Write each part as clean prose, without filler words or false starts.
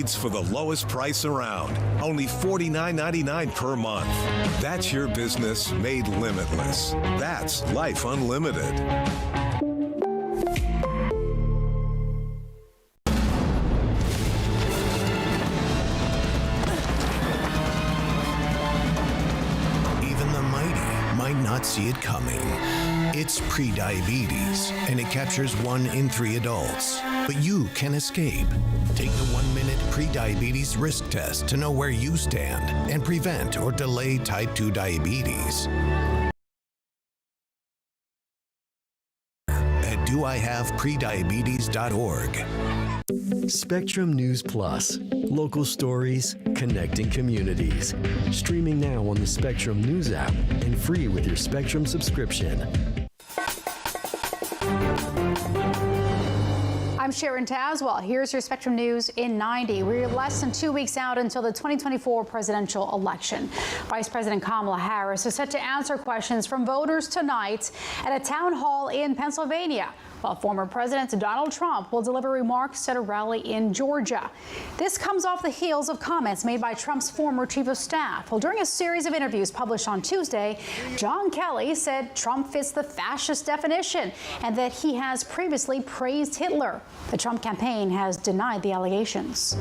needs for the lowest price around. Only $49.99 per month. That's your business made limitless. That's Life Unlimited. Not see it coming. It's prediabetes, and it captures 1 in 3 adults. But you can escape. Take the 1-minute prediabetes risk test to know where you stand and prevent or delay type 2 diabetes. At doihaveprediabetes.org. Spectrum News Plus. Local stories, connecting communities. Streaming now on the Spectrum News app and free with your Spectrum subscription. I'm Sharon Tazwell. Here's your Spectrum News in 90. We're less than 2 weeks out until the 2024 presidential election. Vice President Kamala Harris is set to answer questions from voters tonight at a town hall in Pennsylvania, while former President Donald Trump will deliver remarks at a rally in Georgia. This comes off the heels of comments made by Trump's former chief of staff. Well, during a series of interviews published on Tuesday, John Kelly said Trump fits the fascist definition and that he has previously praised Hitler. The Trump campaign has denied the allegations.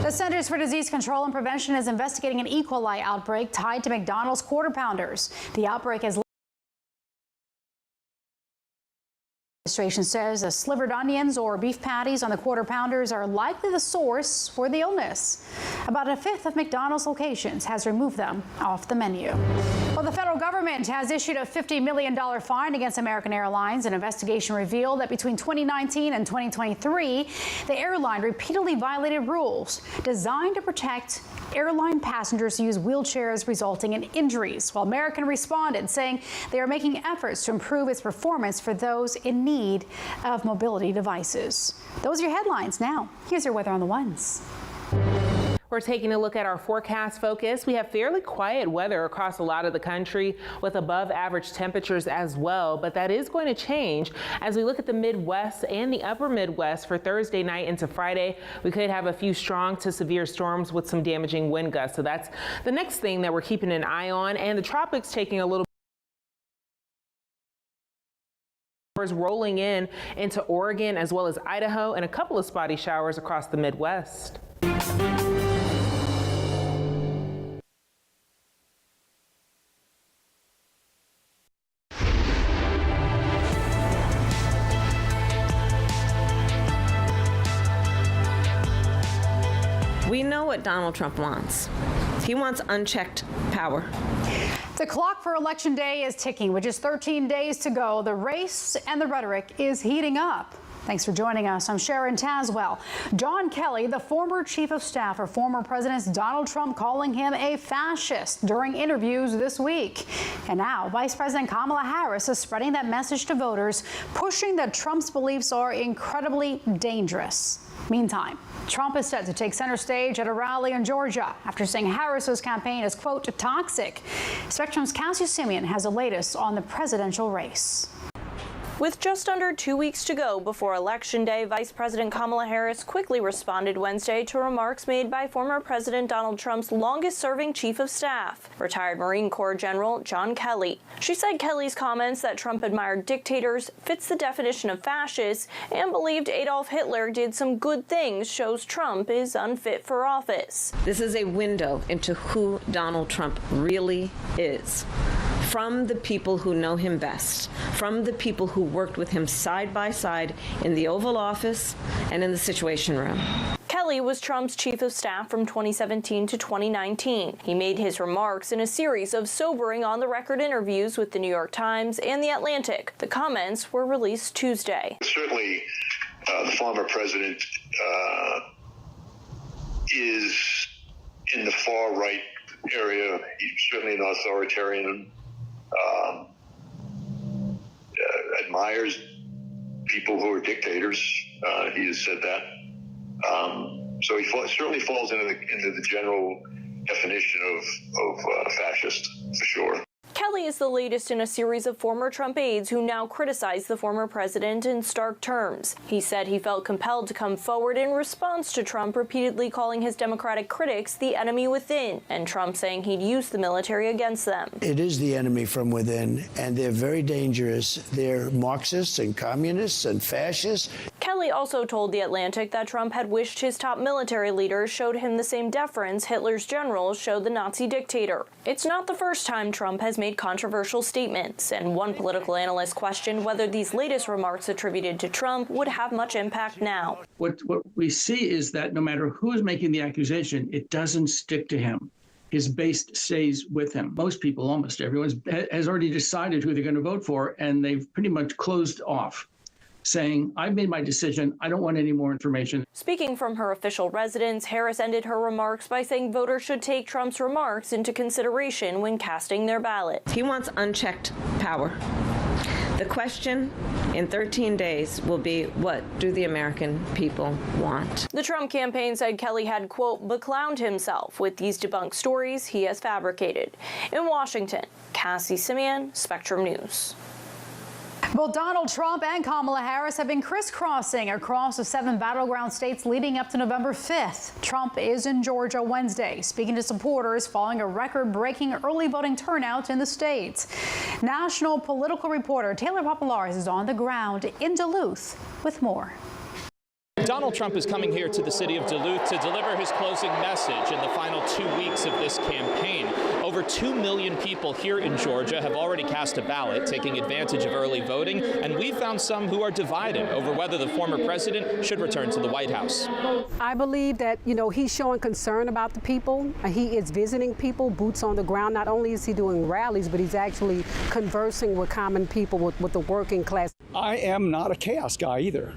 The Centers for Disease Control and Prevention is investigating an E. coli outbreak tied to McDonald's Quarter Pounders. The outbreak has administration says the slivered onions or beef patties on the Quarter Pounders are likely the source for the illness. About a fifth of McDonald's locations has removed them off the menu. Well, the federal government has issued a $50 million fine against American Airlines. An investigation revealed that between 2019 and 2023, the airline repeatedly violated rules designed to protect airline passengers who use wheelchairs, resulting in injuries. While American responded, saying they are making efforts to improve its performance for those in need of mobility devices. Those are your headlines. Now, here's your weather on the ones. We're taking a look at our forecast focus. We have fairly quiet weather across a lot of the country with above average temperatures as well, but that is going to change as we look at the Midwest and the upper Midwest for Thursday night into Friday. We could have a few strong to severe storms with some damaging wind gusts. So that's the next thing that we're keeping an eye on, and the tropics taking a little rolling in into Oregon as well as Idaho, and a couple of spotty showers across the Midwest. We know what Donald Trump wants. He wants unchecked power. The clock for Election Day is ticking. With just 13 days to go, the race and the rhetoric is heating up. Thanks for joining us. I'm Sharon Tazwell. John Kelly, the former chief of staff for former President Donald Trump, calling him a fascist during interviews this week. And now Vice President Kamala Harris is spreading that message to voters, pushing that Trump's beliefs are incredibly dangerous. Meantime, Trump is set to take center stage at a rally in Georgia after saying Harris's campaign is, quote, toxic. Spectrum's Cassie Simeon has the latest on the presidential race. With just under 2 weeks to go before Election Day, Vice President Kamala Harris quickly responded Wednesday to remarks made by former President Donald Trump's longest-serving chief of staff, retired Marine Corps General John Kelly. She said Kelly's comments that Trump admired dictators fits the definition of fascist and believed Adolf Hitler did some good things shows Trump is unfit for office. This is a window into who Donald Trump really is. From the people who know him best, from the people who worked with him side by side in the Oval Office and in the Situation Room. Kelly was Trump's chief of staff from 2017 to 2019. He made his remarks in a series of sobering on-the-record interviews with the New York Times and The Atlantic. The comments were released Tuesday. Certainly, the former president is in the far-right area. He's certainly an authoritarian. Admires people who are dictators. He has said that. So he certainly falls into the general definition of fascist, for sure. Kelly is the latest in a series of former Trump aides who now criticize the former president in stark terms. He said he felt compelled to come forward in response to Trump repeatedly calling his Democratic critics the enemy within, and Trump saying he'd use the military against them. It is the enemy from within, and they're very dangerous. They're Marxists and communists and fascists. Kelly also told The Atlantic that Trump had wished his top military leaders showed him the same deference Hitler's generals showed the Nazi dictator. It's not the first time Trump has made controversial statements, and one political analyst questioned whether these latest remarks attributed to Trump would have much impact now. What we see is that no matter who is making the accusation, it doesn't stick to him. His base stays with him. Most people, almost everyone, has already decided who they're going to vote for, and they've pretty much closed off, saying, I've made my decision. I don't want any more information. Speaking from her official residence, Harris ended her remarks by saying voters should take Trump's remarks into consideration when casting their ballot. He wants unchecked power. The question in 13 days will be, what do the American people want? The Trump campaign said Kelly had, quote, beclowned himself with these debunked stories he has fabricated. In Washington, Cassie Simeon, Spectrum News. Both Donald Trump and Kamala Harris have been crisscrossing across the 7 battleground states leading up to November 5th. Trump is in Georgia Wednesday, speaking to supporters following a record-breaking early voting turnout in the state. National political reporter Taylor Populares is on the ground in Duluth with more. Donald Trump is coming here to the city of Duluth to deliver his closing message in the final 2 weeks of this campaign. Over 2 million people here in Georgia have already cast a ballot, taking advantage of early voting, and we've found some who are divided over whether the former president should return to the White House. I believe that, he's showing concern about the people. He is visiting people, boots on the ground. Not only is he doing rallies, but he's actually conversing with common people, with the working class. I am not a chaos guy either.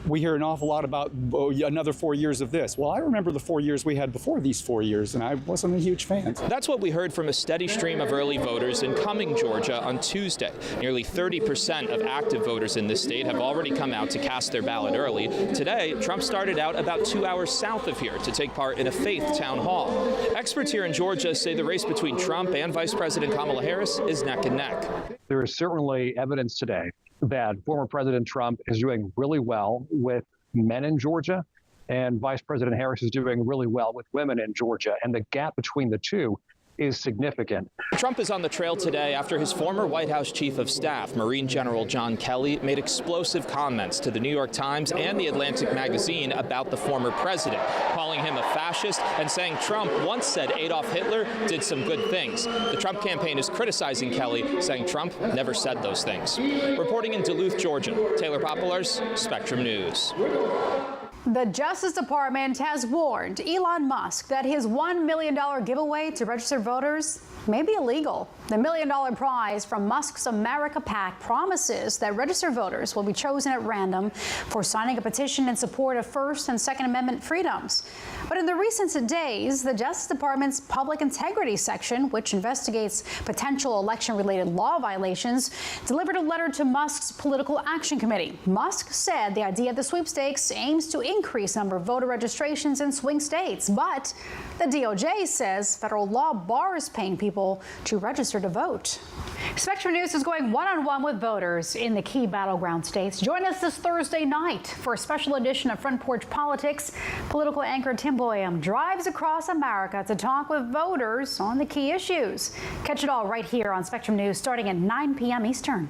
We hear an awful lot about another 4 years of this. Well, I remember the 4 years we had before these 4 years, and I wasn't a huge fan. That's what we heard from a steady stream of early voters in Cumming, Georgia on Tuesday. Nearly 30% of active voters in this state have already come out to cast their ballot early. Today, Trump started out about 2 hours south of here to take part in a faith town hall. Experts here in Georgia say the race between Trump and Vice President Kamala Harris is neck and neck. There is certainly evidence today that former President Trump is doing really well with men in Georgia, and Vice President Harris is doing really well with women in Georgia. And the gap between the two is significant. Trump is on the trail today after his former White House Chief of Staff, Marine General John Kelly, made explosive comments to the New York Times and the Atlantic magazine about the former president, calling him a fascist and saying Trump once said Adolf Hitler did some good things. The Trump campaign is criticizing Kelly, saying Trump never said those things. Reporting in Duluth, Georgia, Taylor Populares, Spectrum News. The Justice Department has warned Elon Musk that his $1 million giveaway to registered voters may be illegal. The $1 million prize from Musk's America PAC promises that registered voters will be chosen at random for signing a petition in support of First and Second Amendment freedoms. But in the recent days, the Justice Department's Public Integrity Section, which investigates potential election-related law violations, delivered a letter to Musk's Political Action Committee. Musk said the idea of the sweepstakes aims to increase the number of voter registrations in swing states, but the DOJ says federal law bars paying people to register to vote. Spectrum News is going one-on-one with voters in the key battleground states. Join us this Thursday night for a special edition of Front Porch Politics. Political anchor Tim Boyum drives across America to talk with voters on the key issues. Catch it all right here on Spectrum News starting at 9 p.m. Eastern.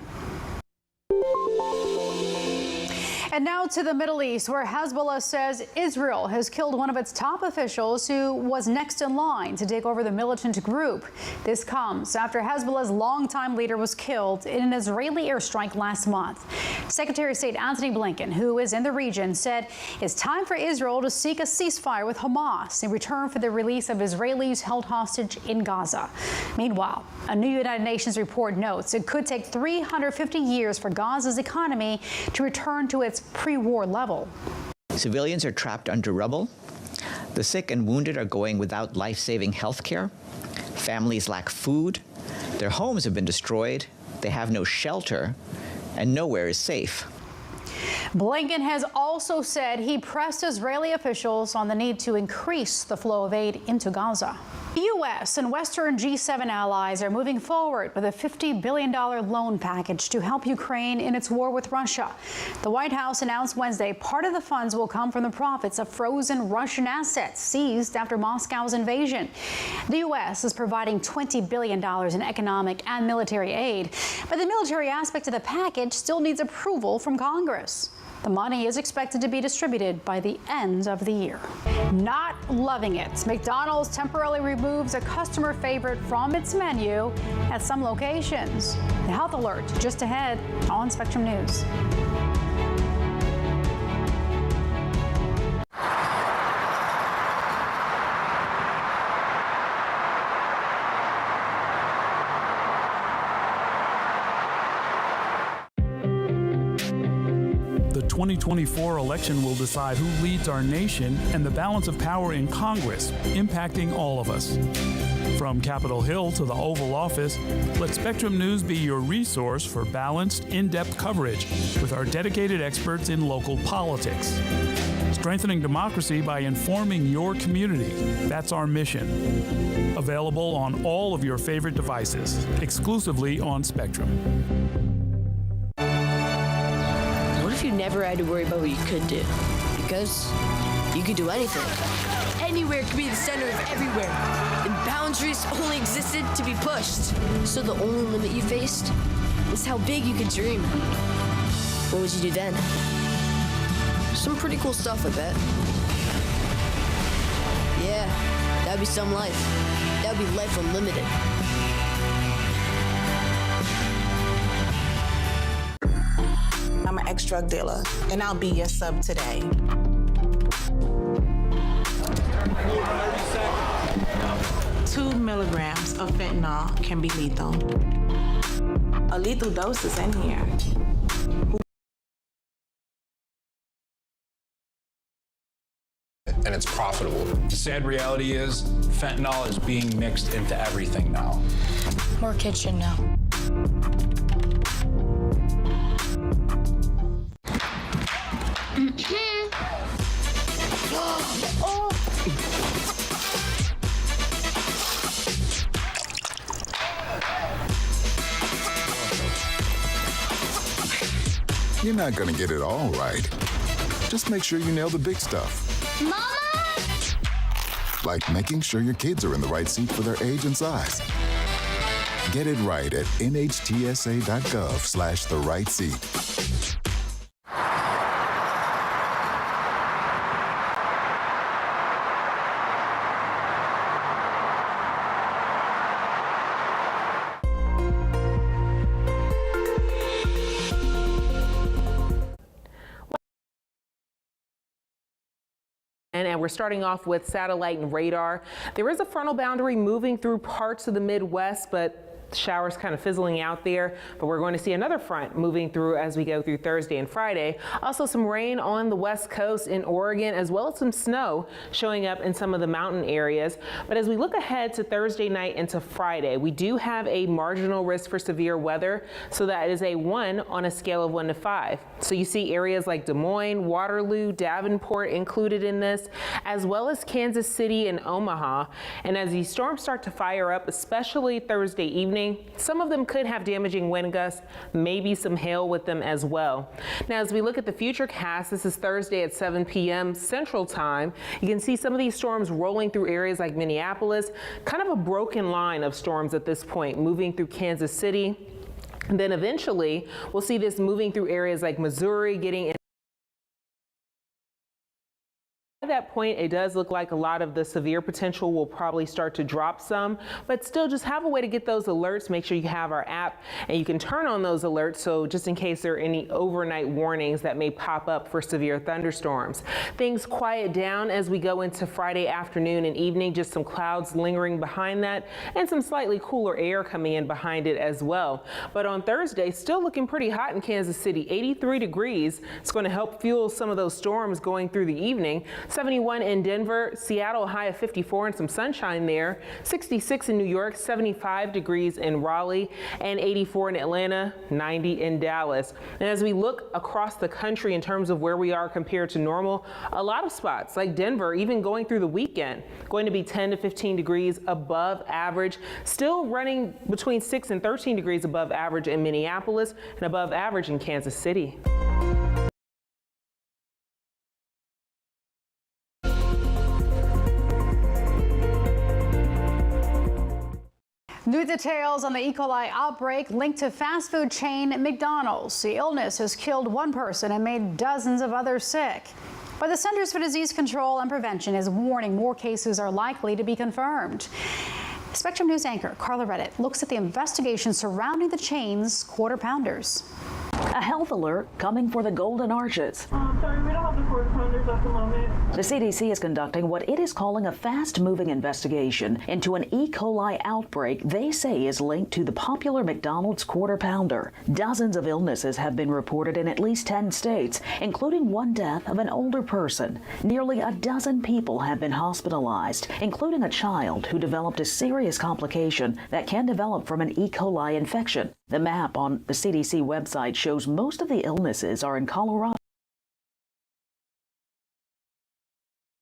And now to the Middle East, where Hezbollah says Israel has killed one of its top officials who was next in line to take over the militant group. This comes after Hezbollah's longtime leader was killed in an Israeli airstrike last month. Secretary of State Antony Blinken, who is in the region, said it's time for Israel to seek a ceasefire with Hamas in return for the release of Israelis held hostage in Gaza. Meanwhile, a new United Nations report notes it could take 350 years for Gaza's economy to return to its pre-war level. Civilians are trapped under rubble. The sick and wounded are going without life-saving health care. Families lack food. Their homes have been destroyed. They have no shelter, and nowhere is safe. Blinken has also said he pressed Israeli officials on the need to increase the flow of aid into Gaza. The U.S. and Western G7 allies are moving forward with a $50 billion loan package to help Ukraine in its war with Russia. The White House announced Wednesday part of the funds will come from the profits of frozen Russian assets seized after Moscow's invasion. The U.S. is providing $20 billion in economic and military aid, but the military aspect of the package still needs approval from Congress. The money is expected to be distributed by the end of the year. Not loving it. McDonald's temporarily removes a customer favorite from its menu at some locations. The health alert just ahead on Spectrum News. The 2024 election will decide who leads our nation and the balance of power in Congress, impacting all of us. From Capitol Hill to the Oval Office, let Spectrum News be your resource for balanced, in-depth coverage with our dedicated experts in local politics. Strengthening democracy by informing your community. That's our mission. Available on all of your favorite devices, exclusively on Spectrum. You never had to worry about what you could do, because you could do anything. Anywhere could be the center of everywhere, and boundaries only existed to be pushed. So the only limit you faced was how big you could dream. What would you do then? Some pretty cool stuff, I bet. Yeah, that'd be some life. That'd be life unlimited. I'm an ex-drug dealer, and I'll be your sub today. 2 milligrams of fentanyl can be lethal. A lethal dose is in here. And it's profitable. The sad reality is fentanyl is being mixed into everything now. More kitchen now. Oh. You're not gonna get it all right. Just make sure you nail the big stuff. Mama! Like making sure your kids are in the right seat for their age and size. Get it right at nhtsa.gov/the-right-seat. And we're starting off with satellite and radar. There is a frontal boundary moving through parts of the Midwest, but showers kind of fizzling out there, but we're going to see another front moving through as we go through Thursday and Friday. Also some rain on the West Coast in Oregon, as well as some snow showing up in some of the mountain areas. But as we look ahead to Thursday night into Friday, we do have a marginal risk for severe weather. So that is a 1 on a scale of 1 to 5. So you see areas like Des Moines, Waterloo, Davenport included in this, as well as Kansas City and Omaha. And as these storms start to fire up, especially Thursday evening, some of them could have damaging wind gusts, maybe some hail with them as well. Now, as we look at the futurecast, this is Thursday at 7 p.m. Central Time. You can see some of these storms rolling through areas like Minneapolis, kind of a broken line of storms at this point, moving through Kansas City. And then eventually, we'll see this moving through areas like Missouri, getting in. At that point, it does look like a lot of the severe potential will probably start to drop some, but still just have a way to get those alerts. Make sure you have our app and you can turn on those alerts, so just in case there are any overnight warnings that may pop up for severe thunderstorms. Things quiet down as we go into Friday afternoon and evening, just some clouds lingering behind that and some slightly cooler air coming in behind it as well. But on Thursday, still looking pretty hot in Kansas City, 83 degrees. It's going to help fuel some of those storms going through the evening. 71 in Denver, Seattle, a high of 54 and some sunshine there. 66 in New York, 75 degrees in Raleigh, and 84 in Atlanta, 90 in Dallas. And as we look across the country in terms of where we are compared to normal, a lot of spots like Denver, even going through the weekend, going to be 10 to 15 degrees above average, still running between 6 and 13 degrees above average in Minneapolis and above average in Kansas City. New details on the E. coli outbreak linked to fast food chain McDonald's. The illness has killed one person and made dozens of others sick. But the Centers for Disease Control and Prevention is warning more cases are likely to be confirmed. Spectrum News anchor Carla Redditt looks at the investigation surrounding the chain's quarter pounders. A health alert coming for the Golden Arches. Sorry, we don't have the quarter pounders at the moment. The CDC is conducting what it is calling a fast-moving investigation into an E. coli outbreak they say is linked to the popular McDonald's quarter pounder. Dozens of illnesses have been reported in at least 10 states, including one death of an older person. Nearly a dozen people have been hospitalized, including a child who developed a serious complication that can develop from an E. coli infection. The map on the CDC website shows most of the illnesses are in Colorado.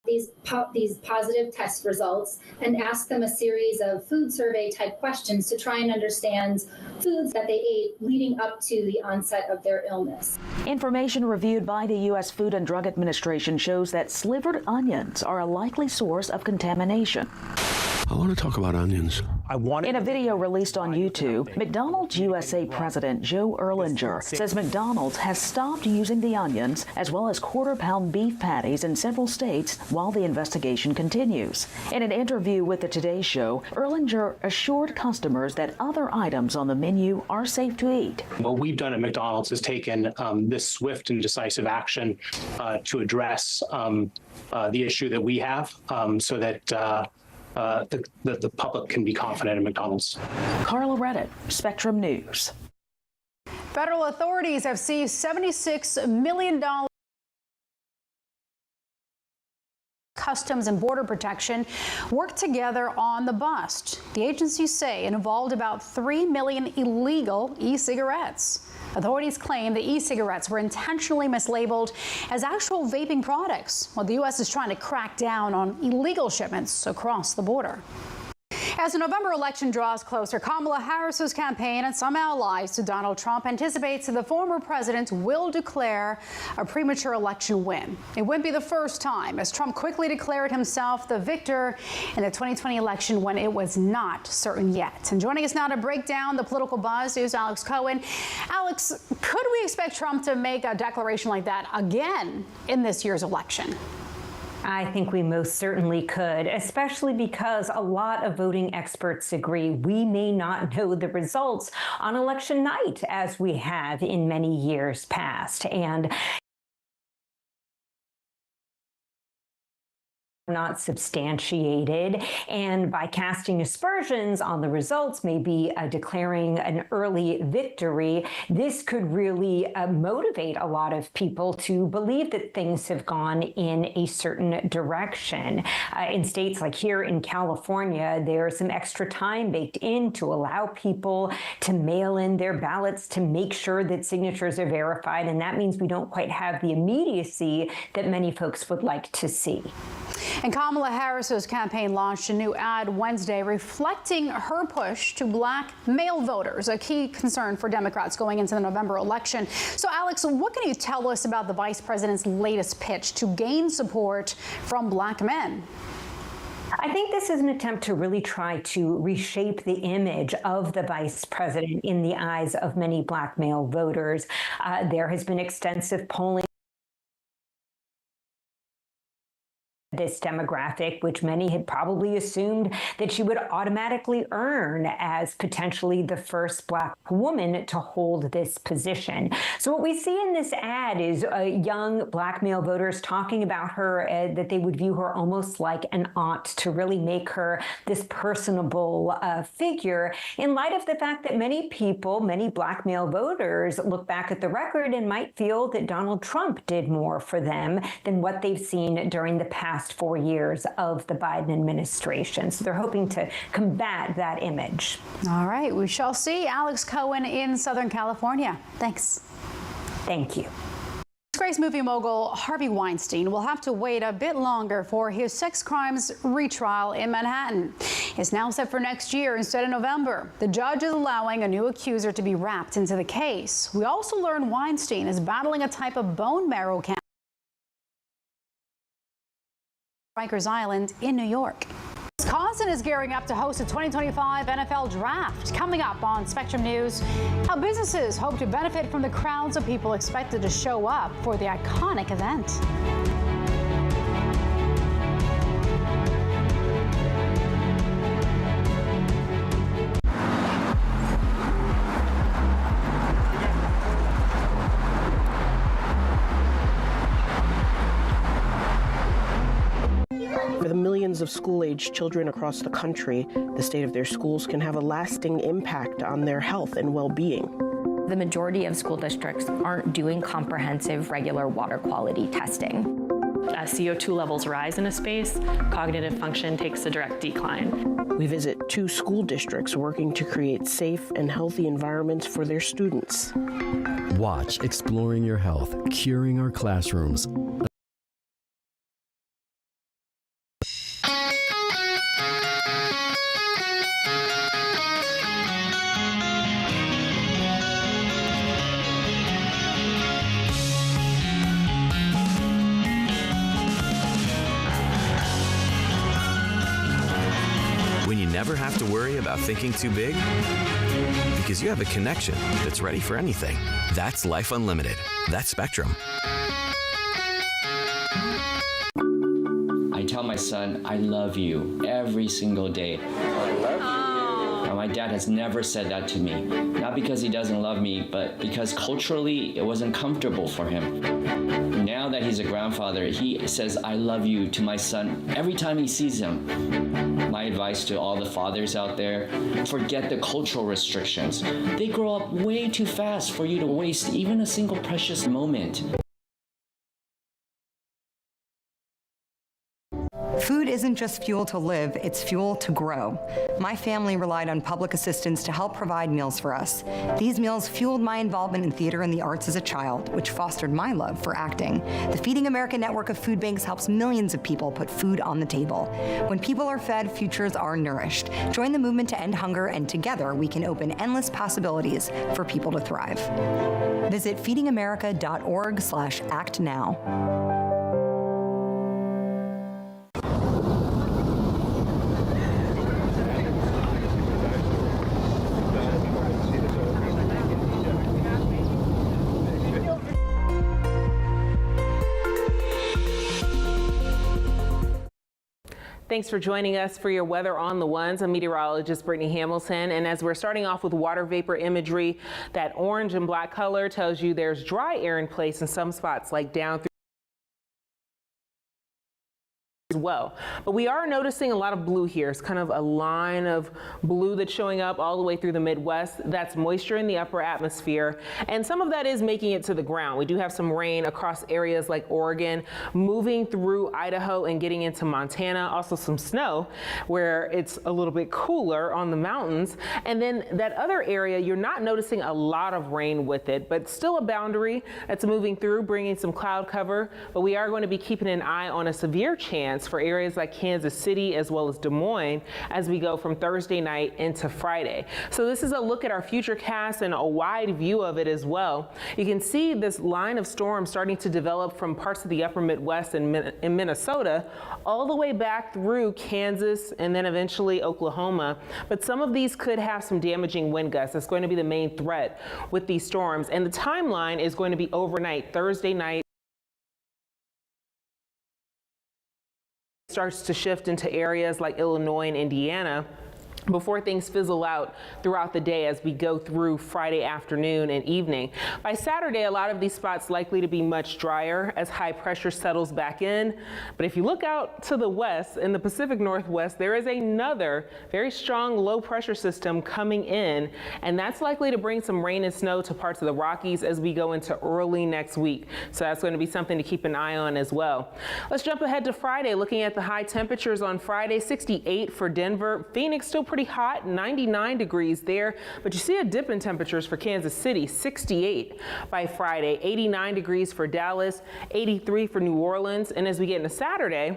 These positive test results and ask them a series of food survey type questions to try and understand foods that they ate leading up to the onset of their illness. Information reviewed by the U.S. Food and Drug Administration shows that slivered onions are a likely source of contamination. I want to talk about onions. In a video released on YouTube, McDonald's USA President Joe Erlinger says McDonald's has stopped using the onions as well as quarter-pound beef patties in several states while the investigation continues. In an interview with the Today Show, Erlinger assured customers that other items on the menu are safe to eat. What we've done at McDonald's is taken this swift and decisive action to address the issue that we have so that the public can be confident in McDonald's. Carla Redditt, Spectrum News. Federal authorities have seized $76 million. Customs and Border Protection worked together on the bust. The agencies say it involved about 3 million illegal e-cigarettes. Authorities claim the e-cigarettes were intentionally mislabeled as actual vaping products, while the U.S. is trying to crack down on illegal shipments across the border. As the November election draws closer, Kamala Harris's campaign and some allies to Donald Trump anticipates that the former president will declare a premature election win. It wouldn't be the first time, as Trump quickly declared himself the victor in the 2020 election when it was not certain yet. And joining us now to break down the political buzz is Alex Cohen. Alex, could we expect Trump to make a declaration like that again in this year's election? I think we most certainly could, especially because a lot of voting experts agree we may not know the results on election night as we have in many years past. And not substantiated, and by casting aspersions on the results, maybe declaring an early victory, this could really motivate a lot of people to believe that things have gone in a certain direction. In states like here in California, there's some extra time baked in to allow people to mail in their ballots to make sure that signatures are verified, and that means we don't quite have the immediacy that many folks would like to see. And Kamala Harris's campaign launched a new ad Wednesday reflecting her push to black male voters, a key concern for Democrats going into the November election. So, Alex, what can you tell us about the vice president's latest pitch to gain support from black men? I think this is an attempt to really try to reshape the image of the vice president in the eyes of many black male voters. There has been extensive polling this demographic, which many had probably assumed that she would automatically earn as potentially the first Black woman to hold this position. So what we see in this ad is young Black male voters talking about her, that they would view her almost like an aunt, to really make her this personable figure, in light of the fact that many people, many Black male voters, look back at the record and might feel that Donald Trump did more for them than what they've seen during the past 4 years of the Biden administration. So they're hoping to combat that image. All right, we shall see. Alex Cohen in Southern California. Thanks. Thank you. Disgraced movie mogul Harvey Weinstein will have to wait a bit longer for his sex crimes retrial in Manhattan. It's now set for next year instead of November. The judge is allowing a new accuser to be wrapped into the case. We also learned Weinstein is battling a type of bone marrow cancer. Rikers Island in New York. Wisconsin is gearing up to host a 2025 NFL Draft. Coming up on Spectrum News, how businesses hope to benefit from the crowds of people expected to show up for the iconic event. For the millions of school-aged children across the country, the state of their schools can have a lasting impact on their health and well-being. The majority of school districts aren't doing comprehensive regular water quality testing. As CO2 levels rise in a space, cognitive function takes a direct decline. We visit 2 school districts working to create safe and healthy environments for their students. Watch Exploring Your Health, Curing Our Classrooms. Never have to worry about thinking too big? Because you have a connection that's ready for anything. That's Life Unlimited. That's Spectrum. I tell my son, I love you every single day. I love you. Now, my dad has never said that to me. Not because he doesn't love me, but because culturally it wasn't comfortable for him. Now that he's a grandfather, he says, I love you to my son every time he sees him. My advice to all the fathers out there, forget the cultural restrictions. They grow up way too fast for you to waste even a single precious moment. Food isn't just fuel to live, it's fuel to grow. My family relied on public assistance to help provide meals for us. These meals fueled my involvement in theater and the arts as a child, which fostered my love for acting. The Feeding America network of food banks helps millions of people put food on the table. When people are fed, futures are nourished. Join the movement to end hunger, and together we can open endless possibilities for people to thrive. Visit feedingamerica.org/actnow. Thanks for joining us for your Weather on the Ones. I'm meteorologist Brittany Hamilton, and as we're starting off with water vapor imagery, that orange and black color tells you there's dry air in place in some spots, like down through as well. But we are noticing a lot of blue here. It's kind of a line of blue that's showing up all the way through the Midwest. That's moisture in the upper atmosphere, and some of that is making it to the ground. We do have some rain across areas like Oregon, moving through Idaho and getting into Montana. Also some snow where it's a little bit cooler on the mountains. And then that other area, you're not noticing a lot of rain with it, but still a boundary that's moving through, bringing some cloud cover. But we are going to be keeping an eye on a severe chance for areas like Kansas City as well as Des Moines as we go from Thursday night into Friday. So this is a look at our futurecast and a wide view of it as well. You can see this line of storms starting to develop from parts of the upper Midwest and in Minnesota all the way back through Kansas and then eventually Oklahoma. But some of these could have some damaging wind gusts. That's going to be the main threat with these storms. And the timeline is going to be overnight, Thursday night starts to shift into areas like Illinois and Indiana before things fizzle out throughout the day as we go through Friday afternoon and evening. By Saturday, a lot of these spots likely to be much drier as high pressure settles back in. But if you look out to the west, in the Pacific Northwest, there is another very strong low pressure system coming in, and that's likely to bring some rain and snow to parts of the Rockies as we go into early next week. So that's going to be something to keep an eye on as well. Let's jump ahead to Friday, looking at the high temperatures on Friday. 68 for Denver. Phoenix still pretty hot, 99 degrees there, but you see a dip in temperatures for Kansas City, 68 by Friday, 89 degrees for Dallas, 83 for New Orleans. And as we get into Saturday,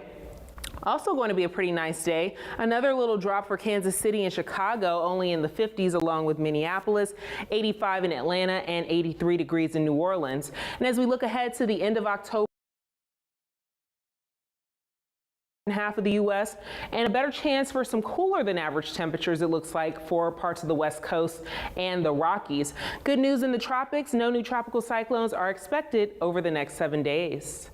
also going to be a pretty nice day. Another little drop for Kansas City and Chicago, only in the 50s along with Minneapolis, 85 in Atlanta, and 83 degrees in New Orleans. And as we look ahead to the end of October, half of the U.S. and a better chance for some cooler than average temperatures, it looks like, for parts of the West Coast and the Rockies. Good news in the tropics, no new tropical cyclones are expected over the next 7 days.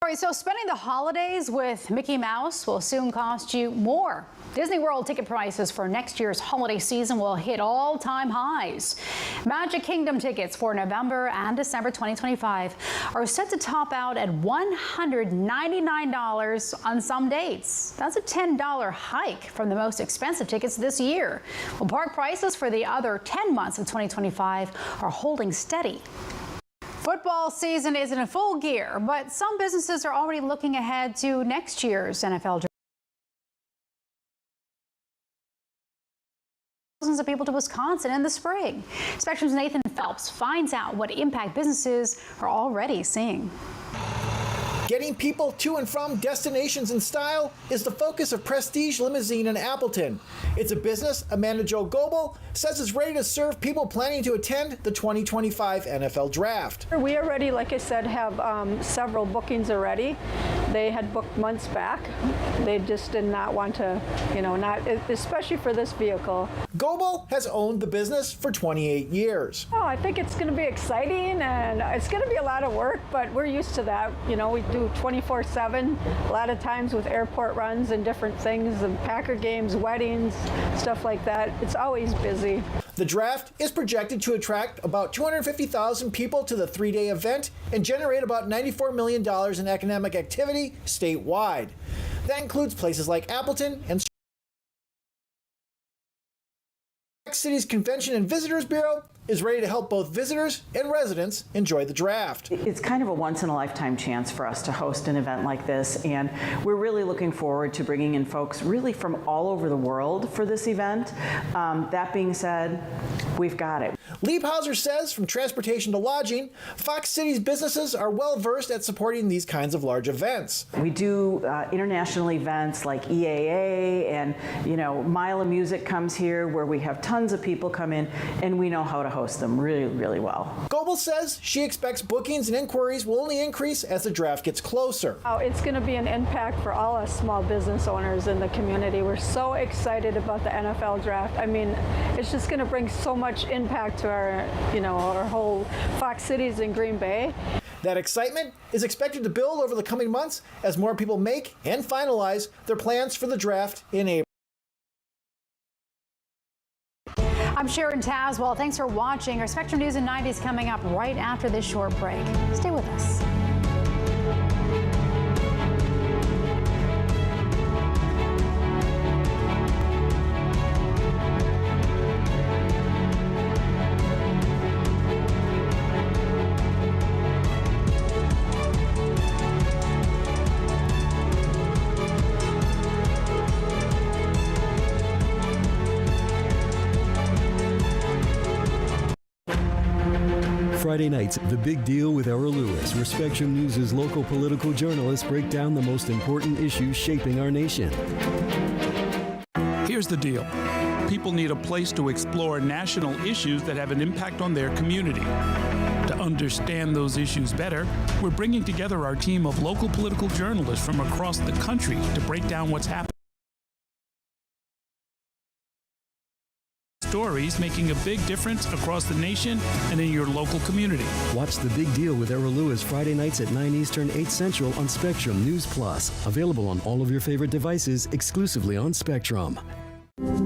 All right, so spending the holidays with Mickey Mouse will soon cost you more. Disney World ticket prices for next year's holiday season will hit all-time highs. Magic Kingdom tickets for November and December 2025 are set to top out at $199 on some dates. That's a $10 hike from the most expensive tickets this year. Well, park prices for the other 10 months of 2025 are holding steady. Football season is in full gear, but some businesses are already looking ahead to next year's NFL draft. Thousands of people to Wisconsin in the spring. Spectrum's Nathan Phelps finds out what impact businesses are already seeing. Getting people to and from destinations in style is the focus of Prestige Limousine in Appleton. It's a business Amanda Jo Goebel says is ready to serve people planning to attend the 2025 NFL Draft. We already, like I said, have several bookings already. They had booked months back. They just did not want to, not especially for this vehicle. Goebel has owned the business for 28 years. Oh, I think it's going to be exciting and it's going to be a lot of work, but we're used to that. We do 24/7, a lot of times with airport runs and different things, and Packer games, weddings, stuff like that. It's always busy. The draft is projected to attract about 250,000 people to the 3-day event and generate about $94 million in economic activity statewide. That includes places like Appleton and City's Convention and Visitors Bureau is ready to help both visitors and residents enjoy the draft. It's kind of a once-in-a-lifetime chance for us to host an event like this, and we're really looking forward to bringing in folks really from all over the world for this event. That being said, we've got it. Liebhauser says from transportation to lodging, Fox Cities businesses are well-versed at supporting these kinds of large events. We do international events like EAA, and Mile of Music comes here where we have tons of people come in, and we know how to host them really, really well. Goebel says she expects bookings and inquiries will only increase as the draft gets closer. It's going to be an impact for all us small business owners in the community. We're so excited about the NFL draft. I mean, it's just going to bring so much impact to our, our whole Fox Cities in Green Bay. That excitement is expected to build over the coming months as more people make and finalize their plans for the draft in April. I'm Sharon Tazwell. Thanks for watching. Our Spectrum News in 90 is coming up right after this short break. Stay with us. Friday nights, The Big Deal with Errol Lewis, where Spectrum News' local political journalists break down the most important issues shaping our nation. Here's the deal. People need a place to explore national issues that have an impact on their community. To understand those issues better, we're bringing together our team of local political journalists from across the country to break down what's happening stories making a big difference across the nation and in your local community. Watch The Big Deal with Errol Lewis Friday nights at 9 Eastern, 8 Central on Spectrum News Plus. Available on all of your favorite devices exclusively on Spectrum.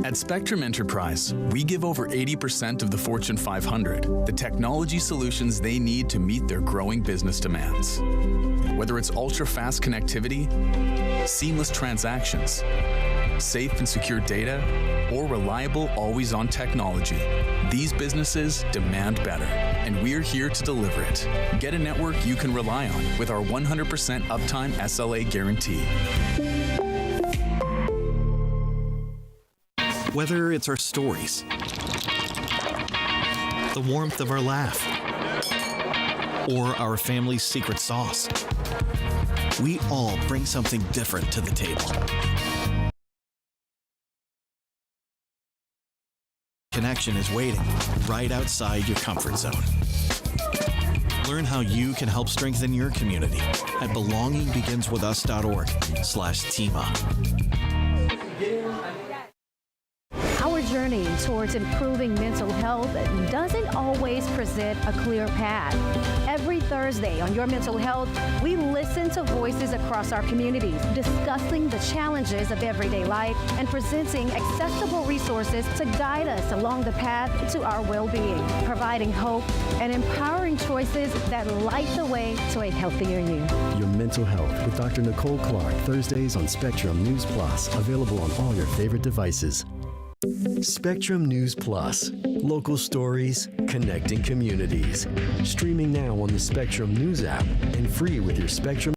At Spectrum Enterprise, we give over 80% of the Fortune 500 the technology solutions they need to meet their growing business demands. Whether it's ultra-fast connectivity, seamless transactions, safe and secure data, or reliable always-on technology, these businesses demand better, and we're here to deliver it. Get a network you can rely on with our 100% uptime SLA guarantee. Whether it's our stories, the warmth of our laugh, or our family's secret sauce, we all bring something different to the table. Connection is waiting right outside your comfort zone. Learn how you can help strengthen your community at belongingbeginswithus.org/teamup. Our journey towards improving mental health doesn't always present a clear path. Every Thursday on Your Mental Health, we listen to voices across our communities, discussing the challenges of everyday life and presenting accessible resources to guide us along the path to our well-being, providing hope and empowering choices that light the way to a healthier you. Your Mental Health with Dr. Nicole Clark, Thursdays on Spectrum News Plus. Available on all your favorite devices. Spectrum News Plus. Local stories, connecting communities. Streaming now on the Spectrum News app and free with your Spectrum